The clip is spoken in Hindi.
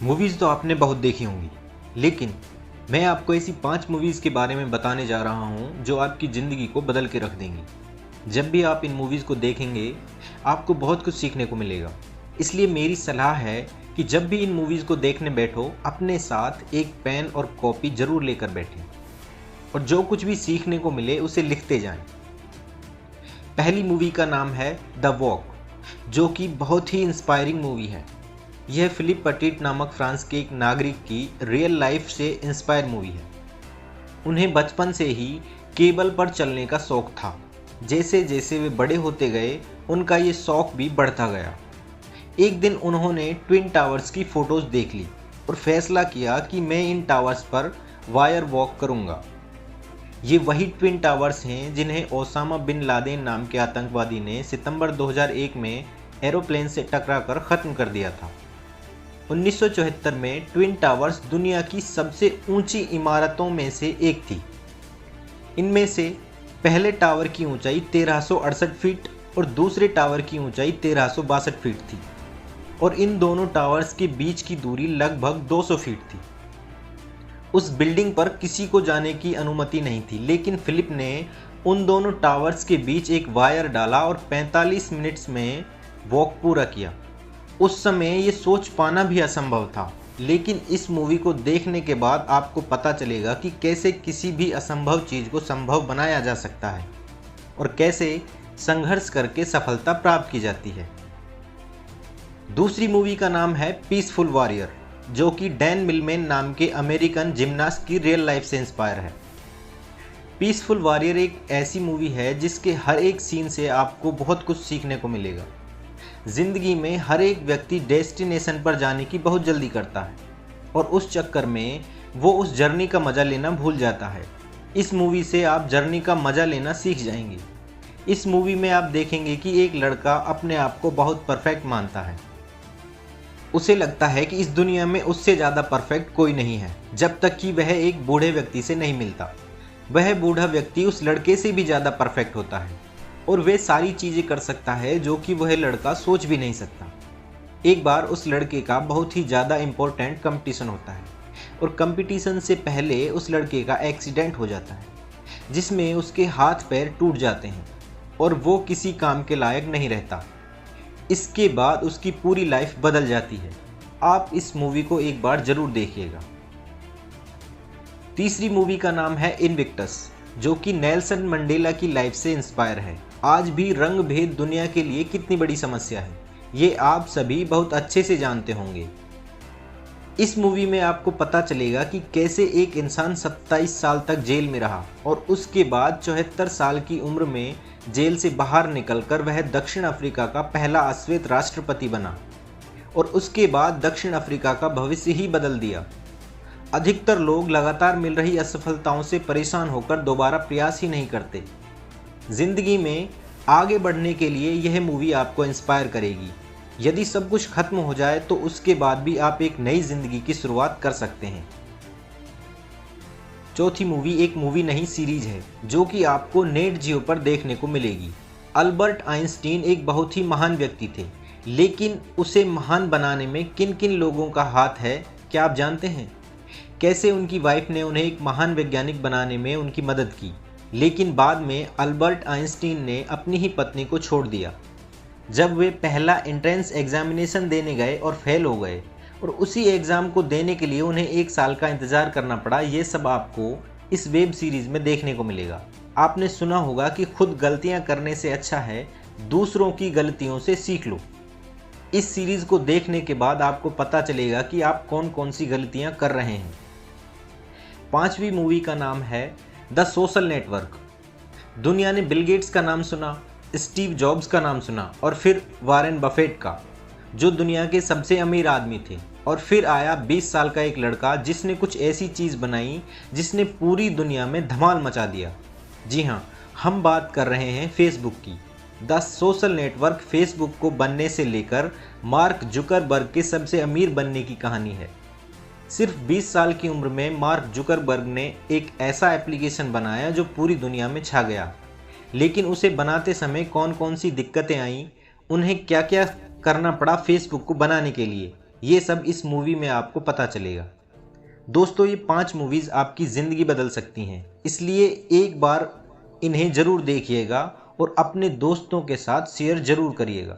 मूवीज़ तो आपने बहुत देखी होंगी, लेकिन मैं आपको ऐसी 5 मूवीज़ के बारे में बताने जा रहा हूँ जो आपकी ज़िंदगी को बदल के रख देंगी। जब भी आप इन मूवीज़ को देखेंगे, आपको बहुत कुछ सीखने को मिलेगा। इसलिए मेरी सलाह है कि जब भी इन मूवीज़ को देखने बैठो, अपने साथ एक पेन और कॉपी ज़रूर लेकर बैठें और जो कुछ भी सीखने को मिले उसे लिखते जाएं। पहली मूवी का नाम है द वॉक, जो कि बहुत ही इंस्पायरिंग मूवी है। यह फिलिप पटीट नामक फ्रांस के एक नागरिक की रियल लाइफ से इंस्पायर मूवी है। उन्हें बचपन से ही केबल पर चलने का शौक था। जैसे जैसे वे बड़े होते गए, उनका ये शौक भी बढ़ता गया। एक दिन उन्होंने ट्विन टावर्स की फ़ोटोज़ देख ली और फैसला किया कि मैं इन टावर्स पर वायर वॉक करूँगा। ये वही ट्विन टावर्स हैं जिन्हें ओसामा बिन लादेन नाम के आतंकवादी ने सितंबर 2001 में एरोप्लेन से टकराकर ख़त्म कर दिया था। 1974 में ट्विन टावर्स दुनिया की सबसे ऊंची इमारतों में से एक थी। इनमें से पहले टावर की ऊंचाई 1368 फीट और दूसरे टावर की ऊंचाई 1362 फीट थी और इन दोनों टावर्स के बीच की दूरी लगभग 200 फीट थी। उस बिल्डिंग पर किसी को जाने की अनुमति नहीं थी, लेकिन फिलिप ने उन दोनों टावर्स के बीच एक वायर डाला और 45 मिनट्स में वॉक पूरा किया। उस समय ये सोच पाना भी असंभव था, लेकिन इस मूवी को देखने के बाद आपको पता चलेगा कि कैसे किसी भी असंभव चीज़ को संभव बनाया जा सकता है और कैसे संघर्ष करके सफलता प्राप्त की जाती है। दूसरी मूवी का नाम है पीसफुल वॉरियर, जो कि डैन मिलमैन नाम के अमेरिकन जिम्नास्ट की रियल लाइफ से इंस्पायर है। पीसफुल वॉरियर एक ऐसी मूवी है जिसके हर एक सीन से आपको बहुत कुछ सीखने को मिलेगा। ज़िंदगी में हर एक व्यक्ति डेस्टिनेशन पर जाने की बहुत जल्दी करता है और उस चक्कर में वो उस जर्नी का मज़ा लेना भूल जाता है। इस मूवी से आप जर्नी का मज़ा लेना सीख जाएंगे। इस मूवी में आप देखेंगे कि एक लड़का अपने आप को बहुत परफेक्ट मानता है। उसे लगता है कि इस दुनिया में उससे ज़्यादा परफेक्ट कोई नहीं है, जब तक कि वह एक बूढ़े व्यक्ति से नहीं मिलता। वह बूढ़ा व्यक्ति उस लड़के से भी ज़्यादा परफेक्ट होता है और वे सारी चीज़ें कर सकता है जो कि वह लड़का सोच भी नहीं सकता। एक बार उस लड़के का बहुत ही ज़्यादा इम्पोर्टेंट कंपटीशन होता है और कंपटीशन से पहले उस लड़के का एक्सीडेंट हो जाता है, जिसमें उसके हाथ पैर टूट जाते हैं और वो किसी काम के लायक नहीं रहता। इसके बाद उसकी पूरी लाइफ बदल जाती है। आप इस मूवी को एक बार ज़रूर देखिएगा। तीसरी मूवी का नाम है इनविक्टस, जो कि नेल्सन मंडेला की लाइफ से इंस्पायर है। आज भी रंग भेद दुनिया के लिए कितनी बड़ी समस्या है, ये आप सभी बहुत अच्छे से जानते होंगे। इस मूवी में आपको पता चलेगा कि कैसे एक इंसान 27 साल तक जेल में रहा और उसके बाद 74 साल की उम्र में जेल से बाहर निकलकर वह दक्षिण अफ्रीका का पहला अश्वेत राष्ट्रपति बना और उसके बाद दक्षिण अफ्रीका का भविष्य ही बदल दिया। अधिकतर लोग लगातार मिल रही असफलताओं से परेशान होकर दोबारा प्रयास ही नहीं करते। जिंदगी में आगे बढ़ने के लिए यह मूवी आपको इंस्पायर करेगी। यदि सब कुछ खत्म हो जाए तो उसके बाद भी आप एक नई जिंदगी की शुरुआत कर सकते हैं। चौथी मूवी एक मूवी नहीं सीरीज है, जो कि आपको नेट जियो पर देखने को मिलेगी। अल्बर्ट आइंस्टीन एक बहुत ही महान व्यक्ति थे, लेकिन उसे महान बनाने में किन किन लोगों का हाथ है, क्या आप जानते हैं? कैसे उनकी वाइफ ने उन्हें एक महान वैज्ञानिक बनाने में उनकी मदद की, लेकिन बाद में अल्बर्ट आइंस्टीन ने अपनी ही पत्नी को छोड़ दिया जब वे पहला एंट्रेंस एग्जामिनेशन देने गए और फेल हो गए और उसी एग्ज़ाम को देने के लिए उन्हें 1 साल का इंतज़ार करना पड़ा। ये सब आपको इस वेब सीरीज़ में देखने को मिलेगा। आपने सुना होगा कि खुद गलतियां करने से अच्छा है दूसरों की गलतियों से सीख लो। इस सीरीज़ को देखने के बाद आपको पता चलेगा कि आप कौन कौन सी गलतियां कर रहे हैं। पांचवी मूवी का नाम है द सोशल नेटवर्क। दुनिया ने बिल गेट्स का नाम सुना, स्टीव जॉब्स का नाम सुना और फिर वॉरेन बफेट का, जो दुनिया के सबसे अमीर आदमी थे। और फिर आया 20 साल का एक लड़का जिसने कुछ ऐसी चीज़ बनाई जिसने पूरी दुनिया में धमाल मचा दिया। जी हाँ, हम बात कर रहे हैं फेसबुक की। द सोशल नेटवर्क फेसबुक को बनने से लेकर मार्क जुकरबर्ग के सबसे अमीर बनने की कहानी है। सिर्फ 20 साल की उम्र में मार्क जुकरबर्ग ने एक ऐसा एप्लीकेशन बनाया जो पूरी दुनिया में छा गया। लेकिन उसे बनाते समय कौन कौन सी दिक्कतें आईं, उन्हें क्या क्या करना पड़ा फेसबुक को बनाने के लिए, ये सब इस मूवी में आपको पता चलेगा। दोस्तों, ये 5 मूवीज़ आपकी ज़िंदगी बदल सकती हैं, इसलिए एक बार इन्हें ज़रूर देखिएगा और अपने दोस्तों के साथ शेयर ज़रूर करिएगा।